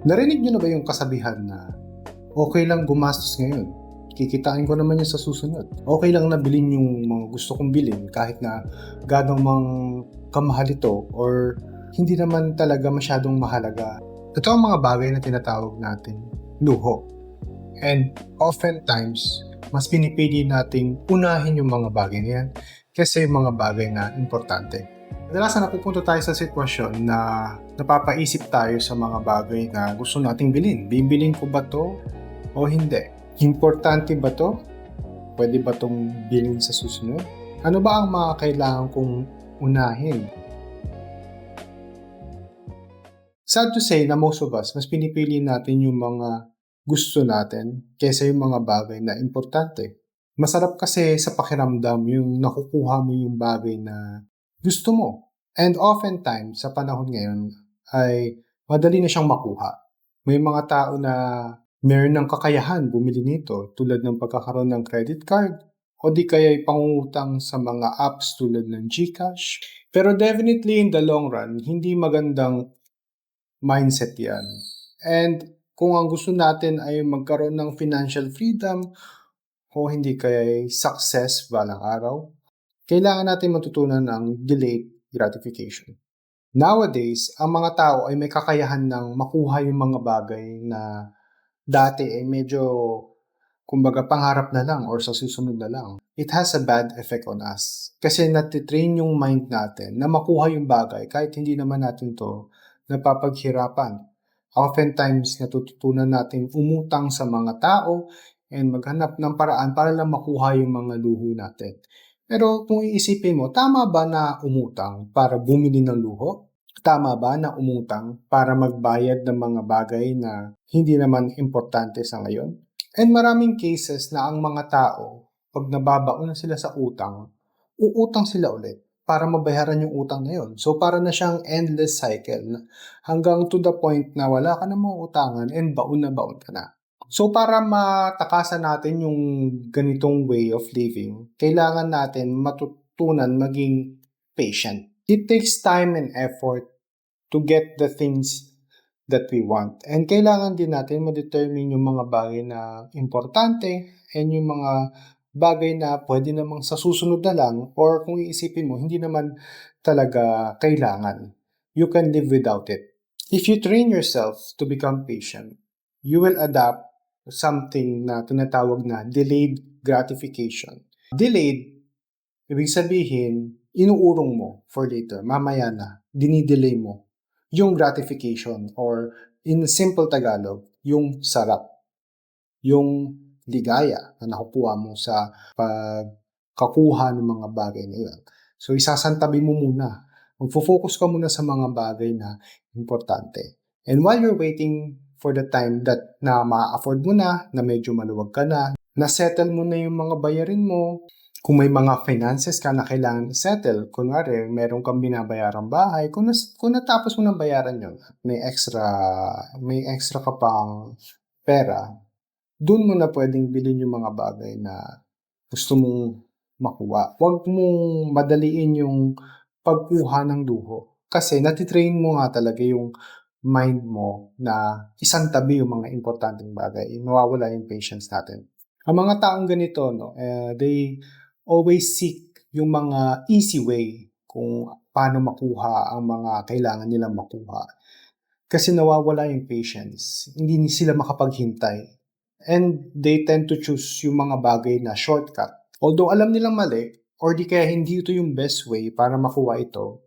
Narinig niyo na ba yung kasabihan na okay lang gumastos ngayon, kikitain ko naman yan sa susunod. Okay lang na bilhin yung mga gusto kong bilhin kahit na gaano mang kamahal ito or hindi naman talaga masyadong mahalaga. Ito ang mga bagay na tinatawag natin luho. And oftentimes, mas pinipili nating unahin yung mga bagay na yan kaysa yung mga bagay na importante. Kadalasan napupunta tayo sa sitwasyon na napapaisip tayo sa mga bagay na gusto nating bilhin. Bibilin ko ba to o hindi? Importante ba to? Pwede ba tong bilhin sa susunod? Ano ba ang mga kailangan kong unahin? Sad to say na most of us, mas pinipili natin yung mga gusto natin kaysa yung mga bagay na importante. Masarap kasi sa pakiramdam yung nakukuha mo yung bagay na gusto mo. And oftentimes, sa panahon ngayon, ay madali na siyang makuha. May mga tao na meron ng kakayahan bumili nito tulad ng pagkakaroon ng credit card o di kaya pangungutang sa mga apps tulad ng GCash. Pero definitely in the long run, hindi magandang mindset yan. And kung ang gusto natin ay magkaroon ng financial freedom o hindi kaya success balang araw, kailangan natin matutunan ng delayed gratification. Nowadays, ang mga tao ay may kakayahan ng makuha yung mga bagay na dati ay medyo, kumbaga, pangarap na lang or sa susunod na lang. It has a bad effect on us. Kasi natitrain yung mind natin na makuha yung bagay kahit hindi naman natin to napapaghirapan. Oftentimes, natututunan natin umutang sa mga tao and maghanap ng paraan para lang makuha yung mga luho natin. Pero kung iisipin mo, tama ba na umutang para bumili ng luho? Tama ba na umutang para magbayad ng mga bagay na hindi naman importante sa ngayon? And maraming cases na ang mga tao, pag nababaon na sila sa utang, uutang sila ulit para mabayaran yung utang na yun. So para na siyang endless cycle hanggang to the point na wala ka na mauutangan and baon na baon ka na. So para matakasan natin yung ganitong way of living, kailangan natin matutunan maging patient. It takes time and effort to get the things that we want. And kailangan din natin ma-determine yung mga bagay na importante and yung mga bagay na pwede namang sa susunod na lang or kung iisipin mo, hindi naman talaga kailangan. You can live without it. If you train yourself to become patient, you will adapt something na tinatawag na delayed gratification. Delayed, ibig sabihin, inuurong mo for later, mamaya na, dinidelay mo yung gratification or in simple Tagalog, yung sarap, yung ligaya na nakukuha mo sa pagkakuha ng mga bagay na yun. So isasantabi mo muna. Magfo-focus ka muna sa mga bagay na importante. And while you're waiting for the time that na ma-afford mo na medyo maluwag ka na settle mo na yung mga bayarin mo. Kung may mga finances ka na kailangan settle, kunwari, meron kang binabayarang bahay, kung natapos mo ng bayaran yun, may extra ka pang pera, dun mo na pwedeng bilhin yung mga bagay na gusto mong makuha. Huwag mong madaliin yung pagkuha ng luho. Kasi natitrain mo nga talaga yung mind mo na isang tabi yung mga importanteng bagay. Mawawala yung patience natin. Ang mga taong ganito, they always seek yung mga easy way kung paano makuha ang mga kailangan nilang makuha. Kasi nawawala yung patience. Hindi sila makapaghintay. And they tend to choose yung mga bagay na shortcut. Although alam nilang mali, or di kaya hindi ito yung best way para makuha ito,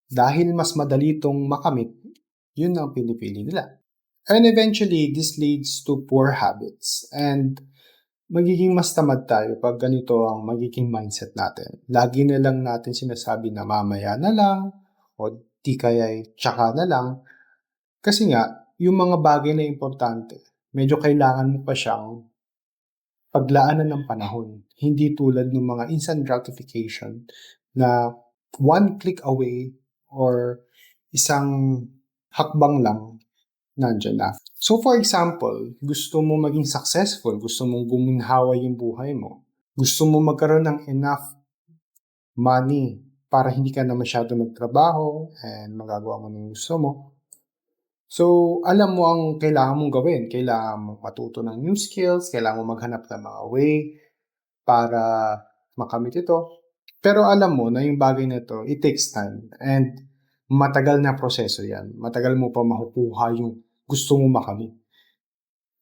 dahil mas madali itong makamit, yun ang pinipili nila. And eventually, this leads to poor habits. And magiging mas tamad tayo pag ganito ang magiging mindset natin. Lagi na lang natin sinasabi na mamaya na lang o di kaya tsaka na lang. Kasi nga, yung mga bagay na importante, medyo kailangan mo pa siyang paglaanan ng panahon. Hindi tulad ng mga instant gratification na one click away or isang hakbang lang nandyan na. So for example, gusto mo maging successful, gusto mong guminhawa yung buhay mo, gusto mo magkaroon ng enough money para hindi ka na masyado magtrabaho and magagawa mo ng gusto mo, So, alam mo ang kailangan mong gawin. Kailangan mong matuto ng new skills, kailangan mong maghanap ng mga way para makamit ito. Pero alam mo na yung bagay na ito, it takes time and matagal na proseso yan. Matagal mo pa makukuha yung gusto mo makamit.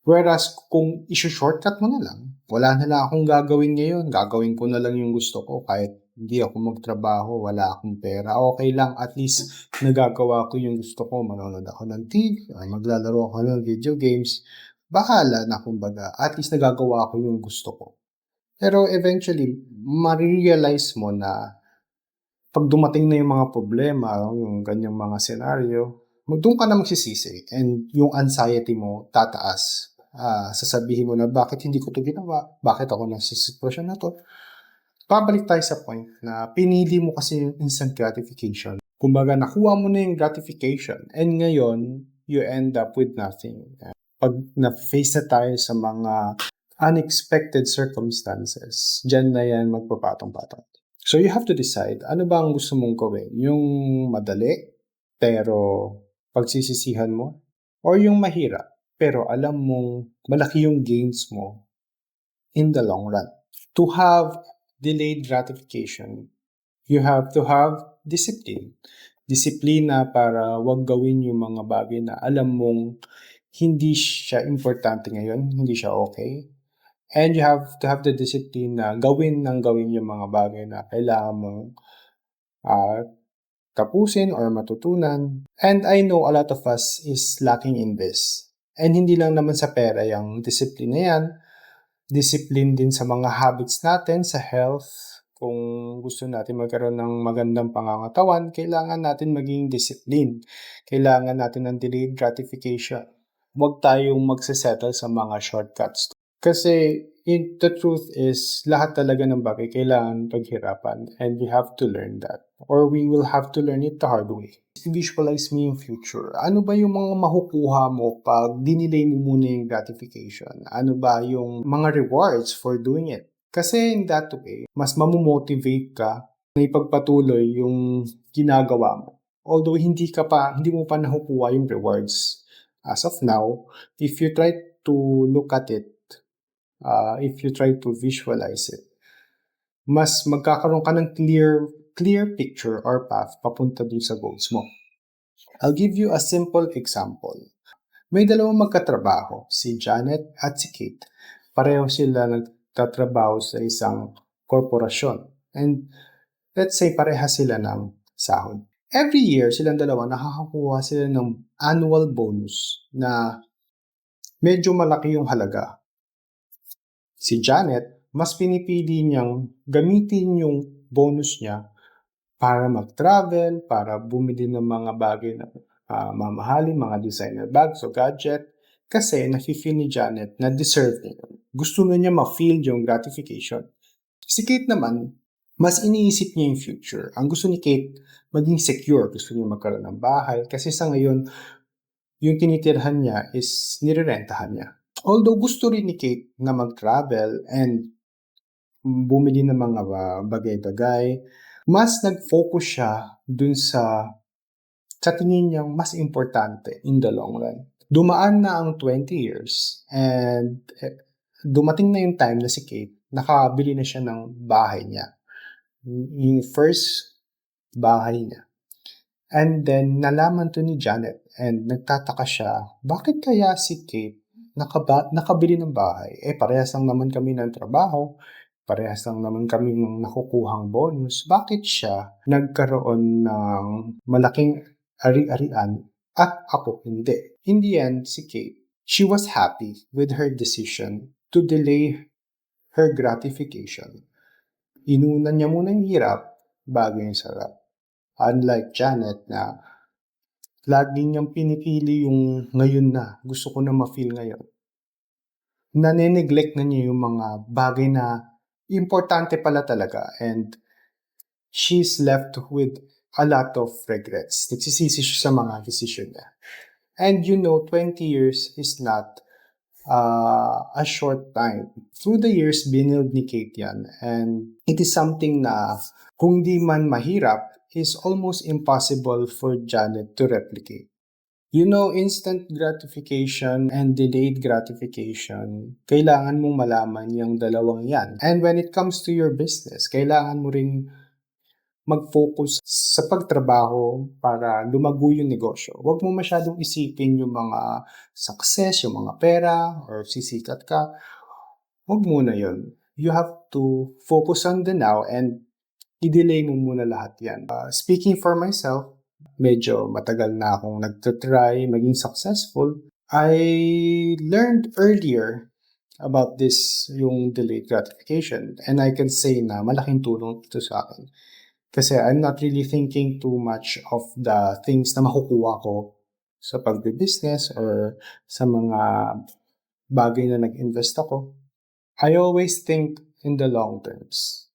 Whereas kung iso-shortcut mo na lang, wala na lang akong gagawin ngayon, gagawin ko na lang yung gusto ko kahit hindi ako magtrabaho, wala akong pera, okay lang, at least nagagawa ko yung gusto ko, manonood ako ng TV, maglalaro ako ng video games, bahala na kumbaga, at least nagagawa ko yung gusto ko. Pero eventually, marirealize mo na pag dumating na yung mga problema, yung ganyang mga senaryo, doon ka na magsisisi and yung anxiety mo tataas. Sasabihin mo na bakit hindi ko to ginawa, bakit ako nasa sitwasyon na to. Babalik tayo sa point na pinili mo kasi yung instant gratification. Kumbaga, nakuha mo na yung gratification and ngayon, you end up with nothing. Pag na-face na tayo sa mga unexpected circumstances, dyan na yan magpapatong-patong. So you have to decide, ano ba ang gusto mong gawin? Yung madali, pero pagsisisihan mo? Or yung mahirap, pero alam mong malaki yung gains mo in the long run? To have delayed gratification, you have to have discipline. Disiplina para wag gawin yung mga bagay na alam mong hindi siya importante ngayon, hindi siya okay. And you have to have the discipline na gawin yung mga bagay na kailangan mong tapusin or matutunan. And I know a lot of us is lacking in this. And hindi lang naman sa pera yung discipline na yan. Discipline din sa mga habits natin, sa health. Kung gusto natin magkaroon ng magandang pangangatawan, kailangan natin maging discipline. Kailangan natin ng delayed gratification. Huwag tayong magsasettle sa mga shortcuts. Kasi the truth is, lahat talaga ng bagay kailangan paghirapan and we have to learn that. Or we will have to learn it the hard way. Visualize mo yung future. Ano ba yung mga makukuha mo pag dinilay mo muna yung gratification? Ano ba yung mga rewards for doing it? Kasi in that way, mas mamomotivate ka na ipagpatuloy yung ginagawa mo. Although hindi mo pa nakukuha yung rewards. As of now, if you try to look at it, if you try to visualize it, mas magkakaroon ka ng clear picture or path papunta dun sa goals mo. I'll give you a simple example. May dalawang magkatrabaho, si Janet at si Kate. Pareho sila nagtatrabaho sa isang korporasyon. And let's say pareha sila ng sahod. Every year, silang dalawa nakakakuha sila ng annual bonus na medyo malaki yung halaga. Si Janet, mas pinipili niyang gamitin yung bonus niya para mag-travel, para bumili ng mga bagay na mamahalin, mga designer bags o gadget, kasi nafe-feel ni Janet na deserve niya. Gusto na niya ma-feel yung gratification. Si Kate naman, mas iniisip niya yung future. Ang gusto ni Kate, maging secure. Gusto niya magkaroon ng bahay. Kasi sa ngayon, yung tinitirhan niya is nirerentahan niya. Although gusto rin ni Kate na mag-travel and bumili ng mga bagay-bagay, mas nag-focus siya dun sa tingin niyang mas importante in the long run. Dumaan na ang 20 years and dumating na yung time na si Kate, nakabili na siya ng bahay niya. Yung first bahay niya. And then, nalaman to ni Janet and nagtataka siya, bakit kaya si Kate nakabili ng bahay? Parehas lang naman kami ng trabaho, parehas lang naman kami ng nakukuhang bonus. Bakit siya nagkaroon ng malaking ari-arian at ako hindi? In the end, si Kate, she was happy with her decision to delay her gratification. Inunan niya muna yung hirap bago yung sarap. Unlike Janet na lagi niyang pinipili yung ngayon na. Gusto ko na ma-feel ngayon. Nane-neglect na niya yung mga bagay na importante pala talaga and she's left with a lot of regrets. Nagsisisi siya sa mga decision niya. And 20 years is not a short time. Through the years, binuild ni Kate yan. And it is something na kung di man mahirap, is almost impossible for Janet to replicate. Instant gratification and delayed gratification, kailangan mong malaman yung dalawang yan. And when it comes to your business, kailangan mo ring mag-focus sa pagtrabaho para lumago yung negosyo. Huwag mo masyadong isipin yung mga success, yung mga pera, or sisikat ka. Huwag muna yun. You have to focus on the now and i-delay mo muna lahat yan. Speaking for myself, medyo matagal na akong nagtatry maging successful. I learned earlier about this, yung delayed gratification, and I can say na malaking tulong ito sa akin. Kasi I'm not really thinking too much of the things na makukuha ko sa pagbe-business or sa mga bagay na nag-invest ako. I always think in the long terms.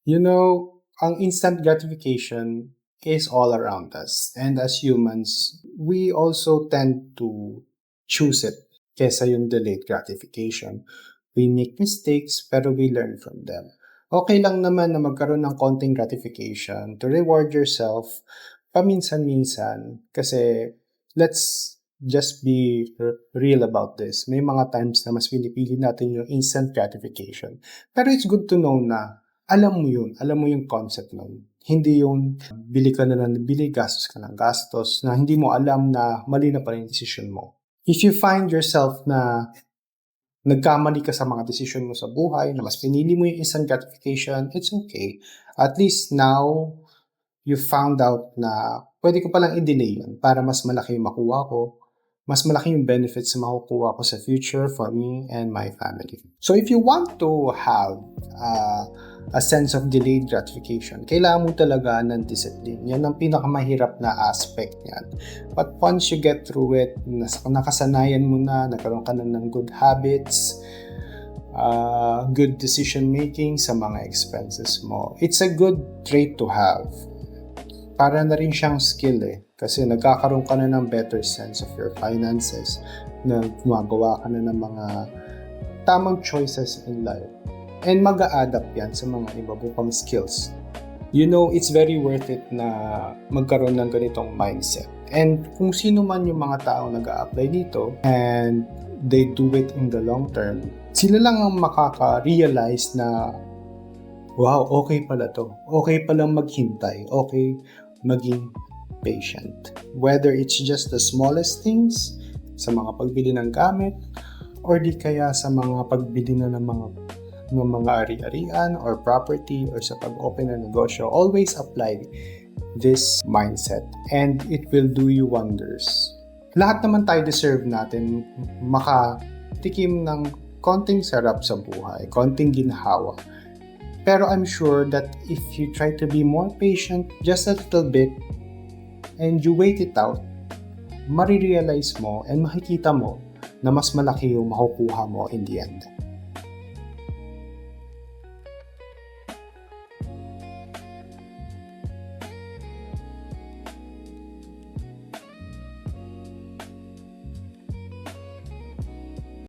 Ang instant gratification is all around us. And as humans, we also tend to choose it kesa yung delayed gratification. We make mistakes, pero we learn from them. Okay lang naman na magkaroon ng konting gratification to reward yourself paminsan-minsan. Kasi let's just be real about this. May mga times na mas pinipili natin yung instant gratification. Pero it's good to know na alam mo yung concept nun. Hindi yung bili ka na ng bili, gastos ka ng gastos, na hindi mo alam na mali na pala yung decision mo. If you find yourself na nagkamali ka sa mga decision mo sa buhay, na mas pinili mo yung instant gratification, it's okay. At least now, you found out na pwede ko palang i-delay yun para mas malaki yung makuha ko, mas malaki yung benefits na makukuha ko sa future for me and my family. So if you want to have a sense of delayed gratification, kailangan mo talaga ng discipline. Yan ang pinakamahirap na aspect niyan. But once you get through it, nakasanayan mo na, nagkaroon ka na ng good habits, good decision making sa mga expenses mo. It's a good trait to have. Para na rin siyang skill kasi nagkakaroon ka na ng better sense of your finances, na gumagawa ka na ng mga tamang choices in life. And mag-a-adapt yan sa mga iba pang skills. It's very worth it na magkaroon ng ganitong mindset. And kung sino man yung mga tao nag-a-apply dito and they do it in the long term, sila lang ang makaka-realize na wow, okay pala to. Okay palang maghintay. Okay maging patient. Whether it's just the smallest things, sa mga pagbili ng gamit, or di kaya sa mga pagbili na ng mga ari-arian or property or sa pag-open ng negosyo, always apply this mindset and it will do you wonders. Lahat naman tayo deserve natin makatikim ng konting sarap sa buhay, konting ginhawa. Pero I'm sure that if you try to be more patient just a little bit and you wait it out, marirealize mo and makikita mo na mas malaki yung makukuha mo in the end.